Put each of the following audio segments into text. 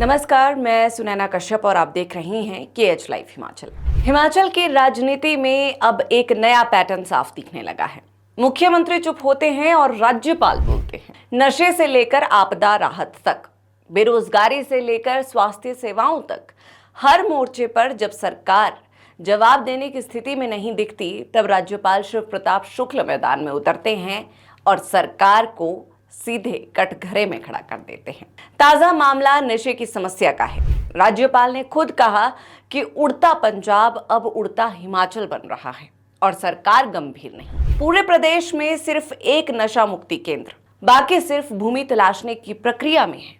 नमस्कार, मैं सुनैना कश्यप और आप देख रही हैं KH लाइव हिमाचल। हिमाचल की राजनीति में अब एक नया पैटर्न साफ दिखने लगा है। मुख्यमंत्री चुप होते हैं और राज्यपाल बोलते हैं। नशे से लेकर आपदा राहत तक, बेरोजगारी से लेकर स्वास्थ्य सेवाओं तक, हर मोर्चे पर जब सरकार जवाब देने की स्थिति में नहीं दिखती, तब राज्यपाल शिव प्रताप शुक्ल मैदान में उतरते हैं और सरकार को सीधे कटघरे में खड़ा कर देते हैं। ताजा मामला नशे की समस्या का है। राज्यपाल ने खुद कहा कि उड़ता पंजाब अब उड़ता हिमाचल बन रहा है और सरकार गंभीर नहीं। पूरे प्रदेश में सिर्फ एक नशा मुक्ति केंद्र, बाकी सिर्फ भूमि तलाशने की प्रक्रिया में है।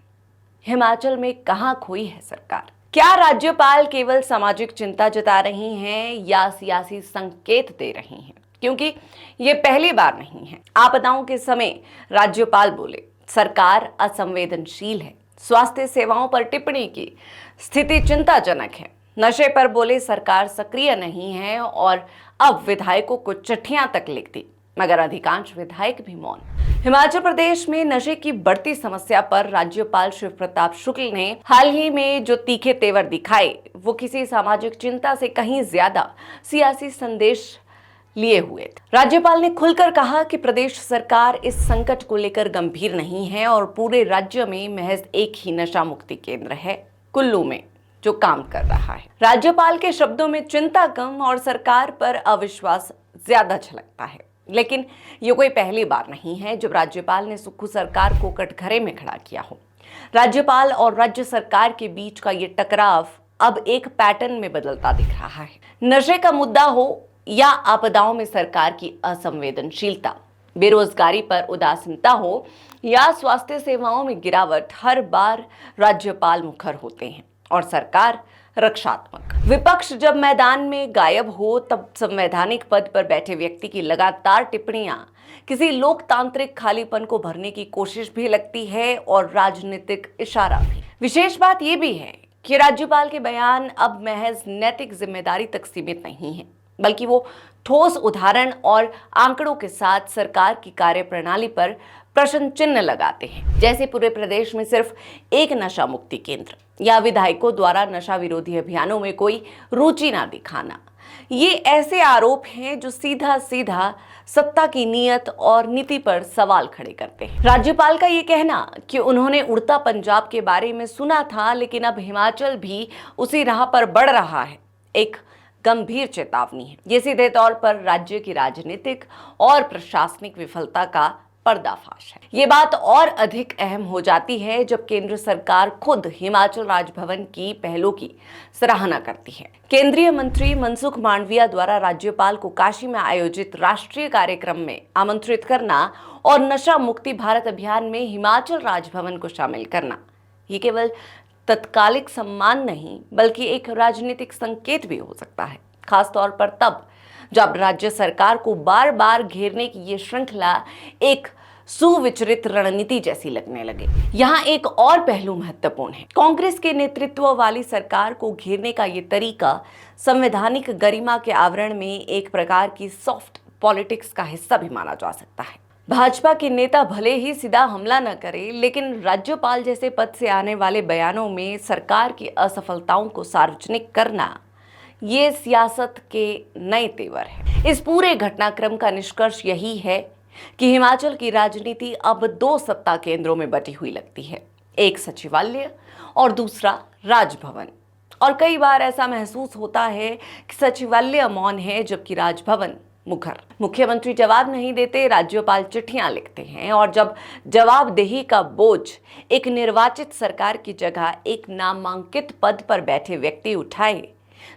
हिमाचल में कहां खोई है सरकार? क्या राज्यपाल केवल सामाजिक चिंता जता रही हैं या सियासी संकेत दे रही हैं? क्योंकि ये पहली बार नहीं है। आपदाओं के समय राज्यपाल बोले सरकार असंवेदनशील है, स्वास्थ्य सेवाओं पर टिप्पणी की स्थिति चिंताजनक है। नशे पर बोले सरकार सक्रिय नहीं है और अब विधायकों को चिट्ठियां तक लिख दी, मगर अधिकांश विधायक भी मौन। हिमाचल प्रदेश में नशे की बढ़ती समस्या पर राज्यपाल शिव प्रताप शुक्ल ने हाल ही में जो तीखे तेवर दिखाए, वो किसी सामाजिक चिंता से कहीं ज्यादा सियासी संदेश लिए हुए थे। राज्यपाल ने खुलकर कहा कि प्रदेश सरकार इस संकट को लेकर गंभीर नहीं है और पूरे राज्य में महज एक ही नशा मुक्ति केंद्र है, कुल्लू में, जो काम कर रहा है। राज्यपाल के शब्दों में चिंता कम और सरकार पर अविश्वास ज्यादा झलकता है। लेकिन ये कोई पहली बार नहीं है जब राज्यपाल ने सुक्खू सरकार को कटघरे में खड़ा किया हो। राज्यपाल और राज्य सरकार के बीच का ये टकराव अब एक पैटर्न में बदलता दिख रहा है। नशे का मुद्दा हो या आपदाओं में सरकार की असंवेदनशीलता, बेरोजगारी पर उदासीनता हो या स्वास्थ्य सेवाओं में गिरावट, हर बार राज्यपाल मुखर होते हैं और सरकार रक्षात्मक। विपक्ष जब मैदान में गायब हो, तब संवैधानिक पद पर बैठे व्यक्ति की लगातार टिप्पणियां किसी लोकतांत्रिक खालीपन को भरने की कोशिश भी लगती है और राजनीतिक इशारा भी। विशेष बात यह भी है कि राज्यपाल के बयान अब महज नैतिक जिम्मेदारी तक सीमित नहीं है, बल्कि वो ठोस उदाहरण और आंकड़ों के साथ सरकार की कार्यप्रणाली पर प्रश्न चिन्ह लगाते हैं। जैसे पूरे प्रदेश में सिर्फ एक नशा मुक्ति केंद्र या विधायकों द्वारा नशा विरोधी अभियानों में कोई रुचि ना दिखाना। ये ऐसे आरोप हैं जो सीधा सीधा सत्ता की नीयत और नीति पर सवाल खड़े करते हैं। राज्यपाल का ये कहना कि उन्होंने उड़ता पंजाब के बारे में सुना था, लेकिन अब हिमाचल भी उसी राह पर बढ़ रहा है, एक गंभीर चेतावनी है। ये सीधे तौर पर राज्य की राजनीतिक और प्रशासनिक विफलता का पर्दाफाश है। ये बात और अधिक अहम हो जाती है जब केंद्र सरकार खुद हिमाचल राजभवन की पहलों की सराहना करती है। केंद्रीय मंत्री मनसुख मांडविया द्वारा राज्यपाल को काशी में आयोजित राष्ट्रीय कार्यक्रम में आमंत्रित करना और नशा मुक्ति भारत अभियान में हिमाचल राजभवन को शामिल करना, ये केवल तत्कालिक सम्मान नहीं बल्कि एक राजनीतिक संकेत भी हो सकता है, खासतौर पर तब जब राज्य सरकार को बार बार घेरने की ये श्रृंखला एक सुविचरित रणनीति जैसी लगने लगे। यहाँ एक और पहलू महत्वपूर्ण है। कांग्रेस के नेतृत्व वाली सरकार को घेरने का ये तरीका संवैधानिक गरिमा के आवरण में एक प्रकार की सॉफ्ट पॉलिटिक्स का हिस्सा भी माना जा सकता है। भाजपा के नेता भले ही सीधा हमला न करे, लेकिन राज्यपाल जैसे पद से आने वाले बयानों में सरकार की असफलताओं को सार्वजनिक करना, ये सियासत के नए तेवर है। इस पूरे घटनाक्रम का निष्कर्ष यही है कि हिमाचल की राजनीति अब दो सत्ता केंद्रों में बटी हुई लगती है, एक सचिवालय और दूसरा राजभवन। और कई बार ऐसा महसूस होता है कि सचिवालय मौन है जबकि राजभवन मुखर। मुख्यमंत्री जवाब नहीं देते, राज्यपाल चिट्ठियां लिखते हैं और जब जवाबदेही का बोझ एक निर्वाचित सरकार की जगह एक नामांकित पद पर बैठे व्यक्ति उठाए,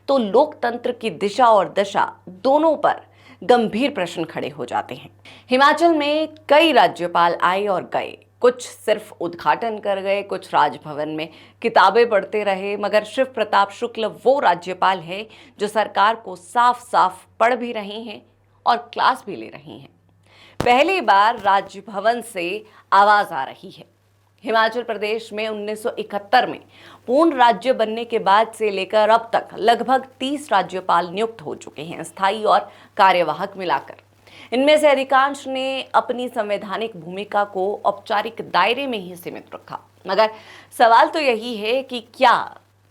तो लोकतंत्र की दिशा और दशा दोनों पर गंभीर प्रश्न खड़े हो जाते हैं। हिमाचल में कई राज्यपाल आए और गए, कुछ सिर्फ उद्घाटन कर गए, कुछ राजभवन में किताबें पढ़ते रहे, मगर शिव प्रताप शुक्ल वो राज्यपाल है जो सरकार को साफ साफ पढ़ भी रही हैं और क्लास भी ले रही हैं। पहली बार राजभवन से आवाज आ रही है। हिमाचल प्रदेश में 1971 में पूर्ण राज्य बनने के बाद से लेकर अब तक लगभग 30 राज्यपाल नियुक्त हो चुके हैं, स्थायी और कार्यवाहक मिलाकर। इनमें से अधिकांश ने अपनी संवैधानिक भूमिका को औपचारिक दायरे में ही सीमित रखा। मगर सवाल तो यही है कि क्या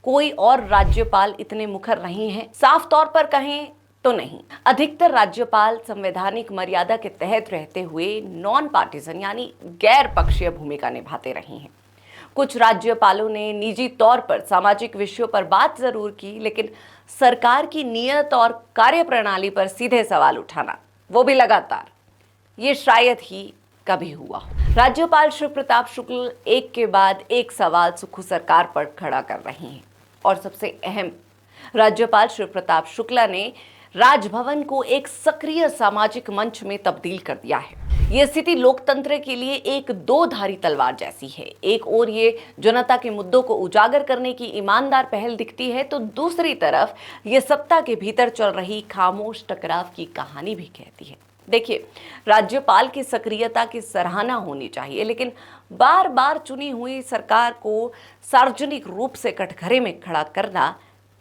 कोई और राज्यपाल इतने मुखर नहीं हैं? साफ तौर पर कहें तो नहीं। अधिकतर राज्यपाल संवैधानिक मर्यादा के तहत रहते हुए नॉन पार्टीजन यानी गैर पक्षीय भूमिका निभाते रहे हैं। कुछ राज्यपालों ने निजी तौर पर सामाजिक विषयों पर बात जरूर की, लेकिन सरकार की नीयत और कार्यप्रणाली पर सीधे सवाल उठाना, वो भी लगातार, ये शायद ही कभी हुआ हो। राज्यपाल शिव प्रताप शुक्ल एक के बाद एक सवाल सुक्खू सरकार पर खड़ा कर रहे हैं और सबसे अहम, राज्यपाल शिव प्रताप शुक्ला ने राजभवन को एक सक्रिय सामाजिक मंच में तब्दील कर दिया है। ये स्थिति लोकतंत्र के लिए एक दो धारी तलवार जैसी है। एक ओर ये जनता के मुद्दों को उजागर करने की ईमानदार पहल दिखती है, तो दूसरी तरफ ये सत्ता के भीतर चल रही खामोश टकराव की कहानी भी कहती है। देखिए, राज्यपाल की सक्रियता की सराहना होनी चाहिए, लेकिन बार बार चुनी हुई सरकार को सार्वजनिक रूप से कटघरे में खड़ा करना,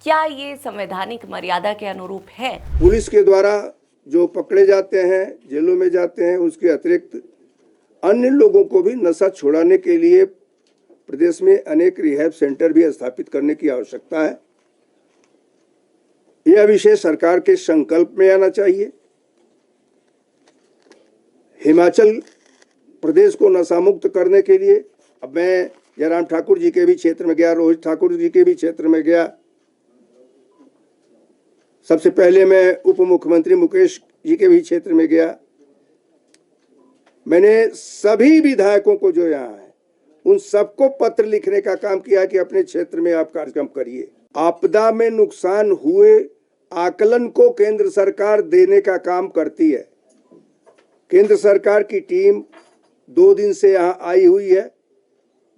क्या ये संवैधानिक मर्यादा के अनुरूप है? पुलिस के द्वारा जो पकड़े जाते हैं, जेलों में जाते हैं, उसके अतिरिक्त अन्य लोगों को भी नशा छुड़ाने के लिए प्रदेश में अनेक रिहैब सेंटर भी स्थापित करने की आवश्यकता है। यह विषय सरकार के संकल्प में आना चाहिए। हिमाचल प्रदेश को नशा मुक्त करने के लिए, अब मैं जयराम ठाकुर जी के भी क्षेत्र में गया, रोहित ठाकुर जी के भी क्षेत्र में गया, सबसे पहले मैं उप मुख्यमंत्री मुकेश जी के भी क्षेत्र में गया। मैंने सभी विधायकों को जो यहाँ है उन सबको पत्र लिखने का काम किया कि अपने क्षेत्र में आप कार्यक्रम करिए। आपदा में नुकसान हुए आकलन को केंद्र सरकार देने का काम करती है। केंद्र सरकार की टीम 2 दिन से यहाँ आई हुई है,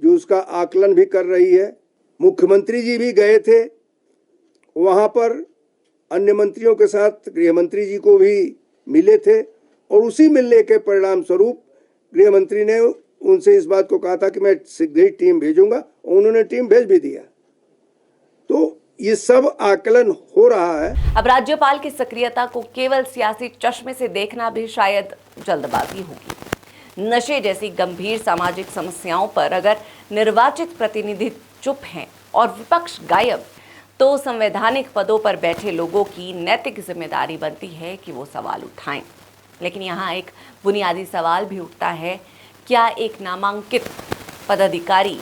जो उसका आकलन भी कर रही है। मुख्यमंत्री जी भी गए थे वहाँ पर, अन्य मंत्रियों के साथ गृह मंत्री जी को भी मिले थे, और उसी मिलने के परिणाम स्वरूप गृह मंत्री ने उनसे इस बात को कहा था कि मैं शीघ्र ही टीम भेजूंगा, और उन्होंने टीम भेज भी दिया। तो ये सब आकलन हो रहा है। अब राज्यपाल की सक्रियता को केवल सियासी चश्मे से देखना भी शायद जल्दबाजी होगी। नशे जैसी गंभीर सामाजिक समस्याओं पर अगर निर्वाचित प्रतिनिधि चुप हैं और विपक्ष गायब, तो संवैधानिक पदों पर बैठे लोगों की नैतिक जिम्मेदारी बनती है कि वो सवाल उठाएं। लेकिन यहाँ एक बुनियादी सवाल भी उठता है, क्या एक नामांकित पदाधिकारी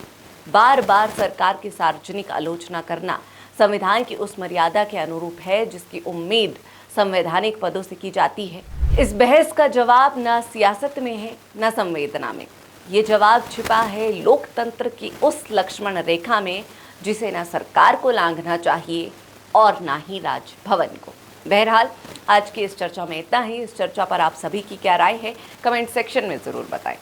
बार बार सरकार की सार्वजनिक आलोचना करना संविधान की उस मर्यादा के अनुरूप है जिसकी उम्मीद संवैधानिक पदों से की जाती है? इस बहस का जवाब न सियासत में है, न संवेदना में। ये जवाब छिपा है लोकतंत्र की उस लक्ष्मण रेखा में जिसे न सरकार को लांघना चाहिए और ना ही राजभवन को। बहरहाल, आज की इस चर्चा में इतना ही। इस चर्चा पर आप सभी की क्या राय है, कमेंट सेक्शन में ज़रूर बताएं।